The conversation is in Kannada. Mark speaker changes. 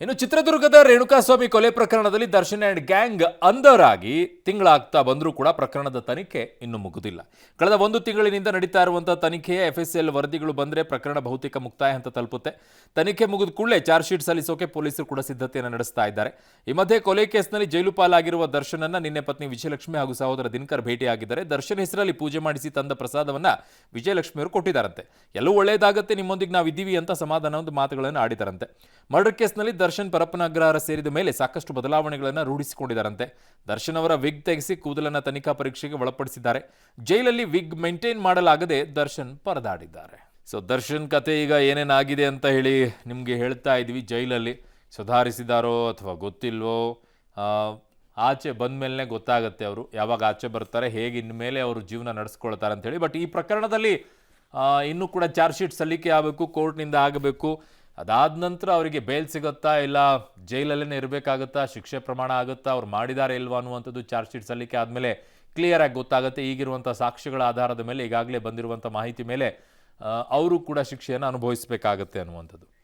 Speaker 1: ಇನ್ನು ಚಿತ್ರದುರ್ಗದ ರೇಣುಕಾಸ್ವಾಮಿ ಕೊಲೆ ಪ್ರಕರಣದಲ್ಲಿ ದರ್ಶನ್ ಅಂಡ್ ಗ್ಯಾಂಗ್ ಅಂಧರಾಗಿ ತಿಂಗಳಾಗ್ತಾ ಬಂದರೂ ಕೂಡ ಪ್ರಕರಣದ ತನಿಖೆ ಇನ್ನೂ ಮುಗಿದಿಲ್ಲ. ಕಳೆದ ಒಂದು ತಿಂಗಳಿನಿಂದ ನಡೀತಾ ಇರುವಂತಹ ತನಿಖೆಯ ಎಫ್ಎಸ್ಎಲ್ ವರದಿಗಳು ಬಂದರೆ ಪ್ರಕರಣ ಬಹುತೇಕ ಮುಕ್ತಾಯ ಹಂತ ತಲುಪುತ್ತೆ. ತನಿಖೆ ಮುಗಿದ ಕೂಡಲೇ ಚಾರ್ಜ್ ಶೀಟ್ ಸಲ್ಲಿಸೋಕೆ ಪೊಲೀಸರು ಕೂಡ ಸಿದ್ಧತೆಯನ್ನು ನಡೆಸ್ತಾ ಇದ್ದಾರೆ. ಈ ಮಧ್ಯೆ ಕೊಲೆ ಕೇಸ್ನಲ್ಲಿ ಜೈಲು ಪಾಲಾಗಿರುವ ದರ್ಶನ್ ಅನ್ನ ನಿನ್ನೆ ಪತ್ನಿ ವಿಜಯಲಕ್ಷ್ಮಿ ಹಾಗೂ ಸಹೋದರ ದಿನಕರ್ ಭೇಟಿಯಾಗಿದ್ದಾರೆ. ದರ್ಶನ್ ಹೆಸರಲ್ಲಿ ಪೂಜೆ ಮಾಡಿಸಿ ತಂದ ಪ್ರಸಾದವನ್ನ ವಿಜಯಲಕ್ಷ್ಮಿ ಅವರು ಕೊಟ್ಟಿದ್ದಾರಂತೆ. ಎಲ್ಲವೂ ಒಳ್ಳೆಯದಾಗತ್ತೆ, ನಿಮ್ಮೊಂದಿಗೆ ನಾವಿದ್ದೀವಿ ಅಂತ ಸಮಾಧಾನ ಒಂದು ಮಾತುಗಳನ್ನು ಆಡಿದಾರಂತೆ. ಮರ್ಡರ್ ಕೇಸ್ನಲ್ಲಿ ದರ್ಶನ್ ಪರಪ್ಪನ ಅಗ್ರಹಾರ ಸೇರಿದ ಮೇಲೆ ಸಾಕಷ್ಟು ಬದಲಾವಣೆಗಳನ್ನು ರೂಢಿಸಿಕೊಂಡಿದ್ದಾರಂತೆ. ದರ್ಶನ್ ಅವರ ವಿಗ್ ತೆಗೆಸಿ ಕೂದಲನ್ನ ತನಿಖಾ ಪರೀಕ್ಷೆಗೆ ಒಳಪಡಿಸಿದ್ದಾರೆ. ಜೈಲಲ್ಲಿ ವಿಗ್ ಮೇಂಟೈನ್ ಮಾಡಲಾಗದೆ ದರ್ಶನ್ ಪರದಾಡಿದ್ದಾರೆ. ಸೊ ದರ್ಶನ್ ಕತೆ ಈಗ ಏನೇನಾಗಿದೆ ಅಂತ ಹೇಳಿ ನಿಮಗೆ ಹೇಳ್ತಾ ಇದ್ವಿ. ಜೈಲಲ್ಲಿ ಸುಧಾರಿಸಿದಾರೋ ಅಥವಾ ಗೊತ್ತಿಲ್ವೋ, ಆಚೆ ಬಂದ ಮೇಲೆ ಗೊತ್ತಾಗುತ್ತೆ ಅವರು ಯಾವಾಗ ಆಚೆ ಬರ್ತಾರೆ, ಹೇಗೆ ಇನ್ಮೇಲೆ ಅವರು ಜೀವನ ನಡೆಸ್ಕೊಳ್ತಾರೆ ಅಂತ ಹೇಳಿ. ಬಟ್ ಈ ಪ್ರಕರಣದಲ್ಲಿ ಇನ್ನೂ ಕೂಡ ಚಾರ್ಜ್ ಶೀಟ್ ಸಲ್ಲಿಕೆ ಆಗಬೇಕು, ಕೋರ್ಟ್ನಿಂದ ಆಗಬೇಕು. ಅದಾದ ನಂತರ ಅವರಿಗೆ ಬೇಲ್ ಸಿಗುತ್ತಾ ಇಲ್ಲ ಜೈಲಲ್ಲೇ ಇರಬೇಕಾಗುತ್ತಾ, ಶಿಕ್ಷೆ ಪ್ರಮಾಣ ಆಗುತ್ತಾ, ಅವ್ರು ಮಾಡಿದ್ದಾರೆ ಇಲ್ವಾ ಅನ್ನುವಂಥದ್ದು ಚಾರ್ಜ್ ಶೀಟ್ ಸಲ್ಲಿಕೆ ಆದಮೇಲೆ ಕ್ಲಿಯರ್ ಆಗಿ ಗೊತ್ತಾಗುತ್ತೆ. ಈಗಿರುವಂಥ ಸಾಕ್ಷ್ಯಗಳ ಆಧಾರದ ಮೇಲೆ, ಈಗಾಗಲೇ ಬಂದಿರುವಂಥ ಮಾಹಿತಿ ಮೇಲೆ ಅವರು ಕೂಡ ಶಿಕ್ಷೆಯನ್ನು ಅನುಭವಿಸಬೇಕಾಗತ್ತೆ ಅನ್ನುವಂಥದ್ದು.